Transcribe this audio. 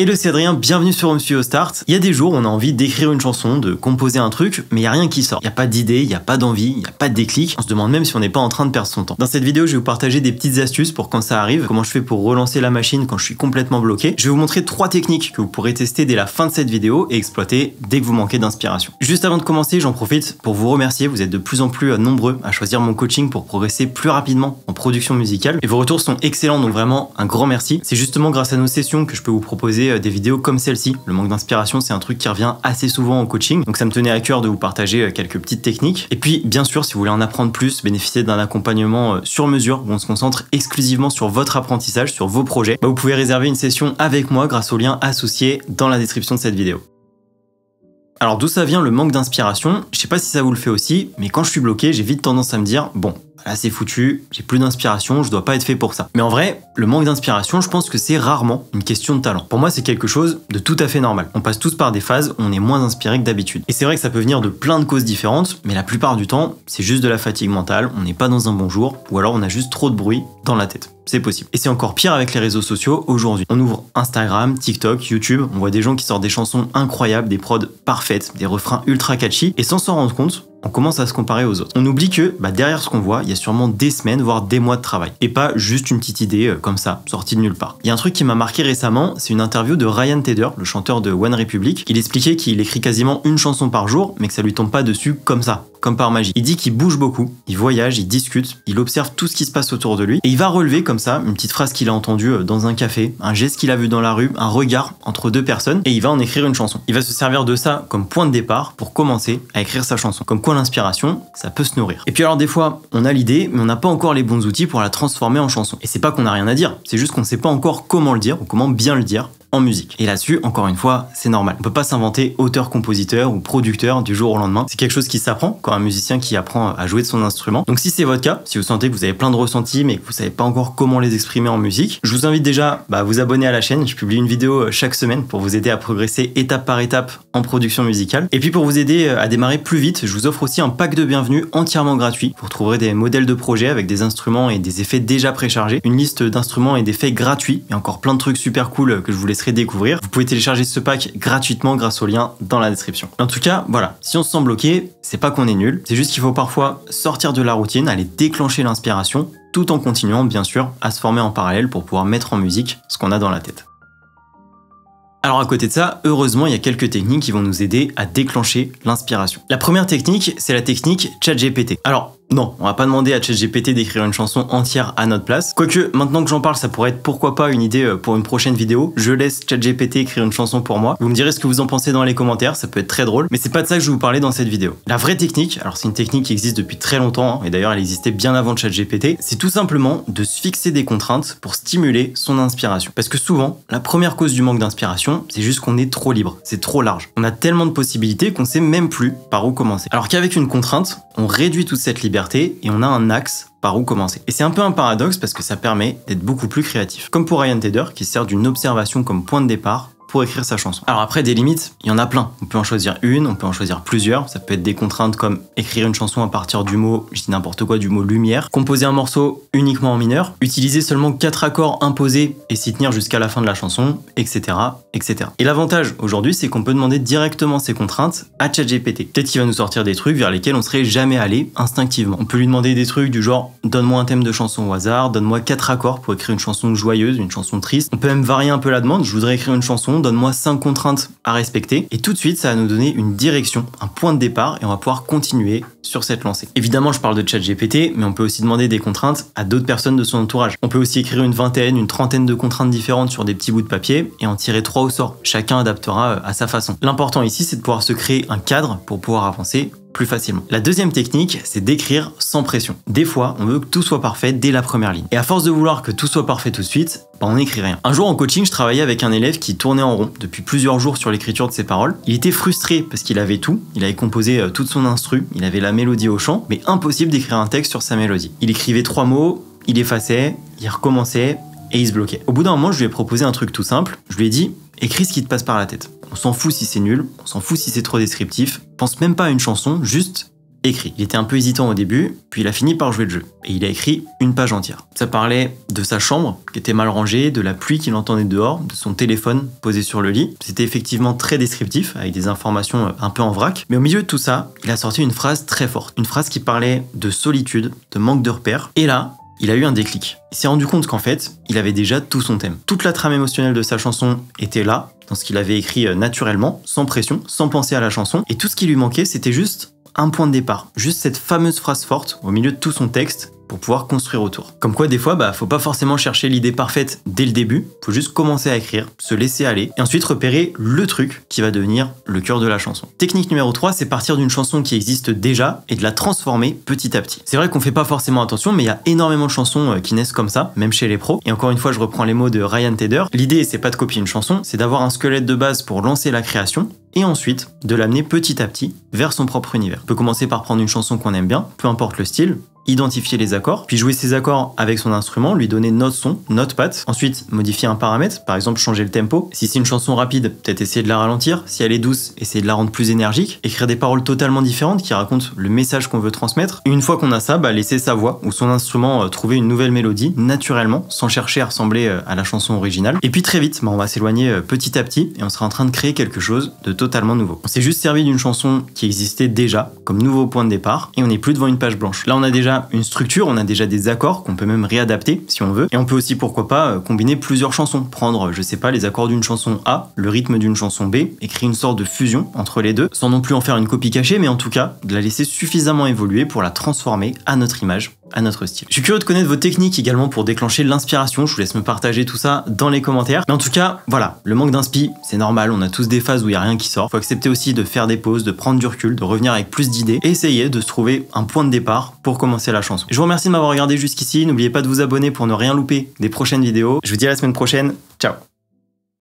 Hello, c'est Adrien, bienvenue sur Home Studio Start. Il y a des jours, on a envie d'écrire une chanson, de composer un truc, mais il n'y a rien qui sort. Il n'y a pas d'idée, il n'y a pas d'envie, il n'y a pas de déclic. On se demande même si on n'est pas en train de perdre son temps. Dans cette vidéo, je vais vous partager des petites astuces pour quand ça arrive, comment je fais pour relancer la machine quand je suis complètement bloqué. Je vais vous montrer 3 techniques que vous pourrez tester dès la fin de cette vidéo et exploiter dès que vous manquez d'inspiration. Juste avant de commencer, j'en profite pour vous remercier. Vous êtes de plus en plus nombreux à choisir mon coaching pour progresser plus rapidement en production musicale. Et vos retours sont excellents, donc vraiment un grand merci. C'est justement grâce à nos sessions que je peux vous proposer des vidéos comme celle-ci. Le manque d'inspiration, c'est un truc qui revient assez souvent en coaching, donc ça me tenait à cœur de vous partager quelques petites techniques. Et puis, bien sûr, si vous voulez en apprendre plus, bénéficier d'un accompagnement sur mesure où on se concentre exclusivement sur votre apprentissage, sur vos projets, vous pouvez réserver une session avec moi grâce au lien associé dans la description de cette vidéo. Alors d'où ça vient le manque d'inspiration? Je sais pas si ça vous le fait aussi, mais quand je suis bloqué, j'ai vite tendance à me dire bon, là c'est foutu, j'ai plus d'inspiration, je dois pas être fait pour ça. Mais en vrai, le manque d'inspiration, je pense que c'est rarement une question de talent. Pour moi, c'est quelque chose de tout à fait normal. On passe tous par des phases où on est moins inspiré que d'habitude. Et c'est vrai que ça peut venir de plein de causes différentes, mais la plupart du temps, c'est juste de la fatigue mentale, on n'est pas dans un bon jour, ou alors on a juste trop de bruit dans la tête. C'est possible. Et c'est encore pire avec les réseaux sociaux aujourd'hui. On ouvre Instagram, TikTok, YouTube, on voit des gens qui sortent des chansons incroyables, des prods parfaites, des refrains ultra catchy, et sans s'en rendre compte, on commence à se comparer aux autres. On oublie que derrière ce qu'on voit, il y a sûrement des semaines, voire des mois de travail. Et pas juste une petite idée comme ça, sortie de nulle part. Il y a un truc qui m'a marqué récemment, c'est une interview de Ryan Tedder, le chanteur de One Republic. Il expliquait qu'il écrit quasiment une chanson par jour, mais que ça lui tombe pas dessus comme ça, comme par magie. Il dit qu'il bouge beaucoup, il voyage, il discute, il observe tout ce qui se passe autour de lui, et il va relever comme ça une petite phrase qu'il a entendue dans un café, un geste qu'il a vu dans la rue, un regard entre deux personnes, et il va en écrire une chanson. Il va se servir de ça comme point de départ pour commencer à écrire sa chanson. Comme quoi l'inspiration, ça peut se nourrir. Et puis alors des fois, on a l'idée, mais on n'a pas encore les bons outils pour la transformer en chanson. Et c'est pas qu'on n'a rien à dire, c'est juste qu'on ne sait pas encore comment le dire ou comment bien le dire en musique. Et là-dessus, encore une fois, c'est normal. On peut pas s'inventer auteur-compositeur ou producteur du jour au lendemain. C'est quelque chose qui s'apprend, quand un musicien qui apprend à jouer de son instrument. Donc si c'est votre cas, si vous sentez que vous avez plein de ressentis mais que vous savez pas encore comment les exprimer en musique, je vous invite déjà à vous abonner à la chaîne. Je publie une vidéo chaque semaine pour vous aider à progresser étape par étape en production musicale. Et puis pour vous aider à démarrer plus vite, je vous offre aussi un pack de bienvenue entièrement gratuit. Vous retrouverez des modèles de projets avec des instruments et des effets déjà préchargés, une liste d'instruments et d'effets gratuits et encore plein de trucs super cool que je vous laisserai découvrir. Vous pouvez télécharger ce pack gratuitement grâce au lien dans la description. En tout cas, voilà, si on se sent bloqué, c'est pas qu'on est nul, c'est juste qu'il faut parfois sortir de la routine, aller déclencher l'inspiration, tout en continuant bien sûr à se former en parallèle pour pouvoir mettre en musique ce qu'on a dans la tête. Alors à côté de ça, heureusement, il y a quelques techniques qui vont nous aider à déclencher l'inspiration. La première technique, c'est la technique ChatGPT. Alors, non, on va pas demander à ChatGPT d'écrire une chanson entière à notre place. Quoique, maintenant que j'en parle, ça pourrait être pourquoi pas une idée pour une prochaine vidéo. Je laisse ChatGPT écrire une chanson pour moi. Vous me direz ce que vous en pensez dans les commentaires, ça peut être très drôle. Mais c'est pas de ça que je vais vous parler dans cette vidéo. La vraie technique, alors c'est une technique qui existe depuis très longtemps, et d'ailleurs elle existait bien avant ChatGPT, c'est tout simplement de se fixer des contraintes pour stimuler son inspiration. Parce que souvent, la première cause du manque d'inspiration, c'est juste qu'on est trop libre, c'est trop large. On a tellement de possibilités qu'on sait même plus par où commencer. Alors qu'avec une contrainte, on réduit toute cette liberté et on a un axe par où commencer. Et c'est un peu un paradoxe parce que ça permet d'être beaucoup plus créatif. Comme pour Ryan Tedder qui sert d'une observation comme point de départ pour écrire sa chanson. Alors après, des limites, il y en a plein. On peut en choisir une, on peut en choisir plusieurs. Ça peut être des contraintes comme écrire une chanson à partir du mot, je dis n'importe quoi, du mot lumière, composer un morceau uniquement en mineur, utiliser seulement 4 accords imposés et s'y tenir jusqu'à la fin de la chanson, etc., etc. Et l'avantage aujourd'hui, c'est qu'on peut demander directement ces contraintes à ChatGPT. Peut-être qu'il va nous sortir des trucs vers lesquels on serait jamais allé instinctivement. On peut lui demander des trucs du genre, donne-moi un thème de chanson au hasard, donne-moi 4 accords pour écrire une chanson joyeuse, une chanson triste. On peut même varier un peu la demande, je voudrais écrire une chanson, donne-moi 5 contraintes à respecter, et tout de suite ça va nous donner une direction, un point de départ, et on va pouvoir continuer sur cette lancée. Évidemment, je parle de ChatGPT, mais on peut aussi demander des contraintes à d'autres personnes de son entourage. On peut aussi écrire une vingtaine, une trentaine de contraintes différentes sur des petits bouts de papier et en tirer 3 au sort. Chacun adaptera à sa façon. L'important ici, c'est de pouvoir se créer un cadre pour pouvoir avancer plus facilement. La deuxième technique, c'est d'écrire sans pression. Des fois, on veut que tout soit parfait dès la première ligne. Et à force de vouloir que tout soit parfait tout de suite, on n'écrit rien. Un jour en coaching, je travaillais avec un élève qui tournait en rond depuis plusieurs jours sur l'écriture de ses paroles. Il était frustré parce qu'il avait tout, il avait composé toute son instru, il avait la mélodie au chant, mais impossible d'écrire un texte sur sa mélodie. Il écrivait 3 mots, il effaçait, il recommençait et il se bloquait. Au bout d'un moment, je lui ai proposé un truc tout simple. Je lui ai dit, écris ce qui te passe par la tête. On s'en fout si c'est nul, on s'en fout si c'est trop descriptif, pense même pas à une chanson, juste écrit. Il était un peu hésitant au début, puis il a fini par jouer le jeu. Et il a écrit une page entière. Ça parlait de sa chambre, qui était mal rangée, de la pluie qu'il entendait dehors, de son téléphone posé sur le lit. C'était effectivement très descriptif, avec des informations un peu en vrac. Mais au milieu de tout ça, il a sorti une phrase très forte. Une phrase qui parlait de solitude, de manque de repères. Et là, il a eu un déclic. Il s'est rendu compte qu'en fait, il avait déjà tout son thème. Toute la trame émotionnelle de sa chanson était là, dans ce qu'il avait écrit naturellement, sans pression, sans penser à la chanson. Et tout ce qui lui manquait, c'était juste un point de départ. Juste cette fameuse phrase forte au milieu de tout son texte pour pouvoir construire autour. Comme quoi, des fois, faut pas forcément chercher l'idée parfaite dès le début, faut juste commencer à écrire, se laisser aller, et ensuite repérer le truc qui va devenir le cœur de la chanson. Technique numéro 3, c'est partir d'une chanson qui existe déjà et de la transformer petit à petit. C'est vrai qu'on fait pas forcément attention, mais il y a énormément de chansons qui naissent comme ça, même chez les pros. Et encore une fois, je reprends les mots de Ryan Tedder. L'idée, c'est pas de copier une chanson, c'est d'avoir un squelette de base pour lancer la création, et ensuite de l'amener petit à petit vers son propre univers. On peut commencer par prendre une chanson qu'on aime bien, peu importe le style, identifier les accords, puis jouer ces accords avec son instrument, lui donner notre son, notre patte, ensuite modifier un paramètre, par exemple changer le tempo. Si c'est une chanson rapide, peut-être essayer de la ralentir, si elle est douce, essayer de la rendre plus énergique, écrire des paroles totalement différentes qui racontent le message qu'on veut transmettre. Et une fois qu'on a ça, laisser sa voix ou son instrument trouver une nouvelle mélodie naturellement, sans chercher à ressembler à la chanson originale. Et puis très vite, on va s'éloigner petit à petit et on sera en train de créer quelque chose de totalement nouveau. On s'est juste servi d'une chanson qui existait déjà comme nouveau point de départ et on n'est plus devant une page blanche. Là, on a déjà une structure, on a déjà des accords qu'on peut même réadapter si on veut. Et on peut aussi, pourquoi pas, combiner plusieurs chansons. Prendre, je sais pas, les accords d'une chanson A, le rythme d'une chanson B, et créer une sorte de fusion entre les deux, sans non plus en faire une copie cachée, mais en tout cas, de la laisser suffisamment évoluer pour la transformer à notre image, à notre style. Je suis curieux de connaître vos techniques également pour déclencher l'inspiration. Je vous laisse me partager tout ça dans les commentaires. Mais en tout cas, voilà, le manque d'inspi, c'est normal. On a tous des phases où il n'y a rien qui sort. Faut accepter aussi de faire des pauses, de prendre du recul, de revenir avec plus d'idées et essayer de se trouver un point de départ pour commencer la chanson. Je vous remercie de m'avoir regardé jusqu'ici. N'oubliez pas de vous abonner pour ne rien louper des prochaines vidéos. Je vous dis à la semaine prochaine. Ciao!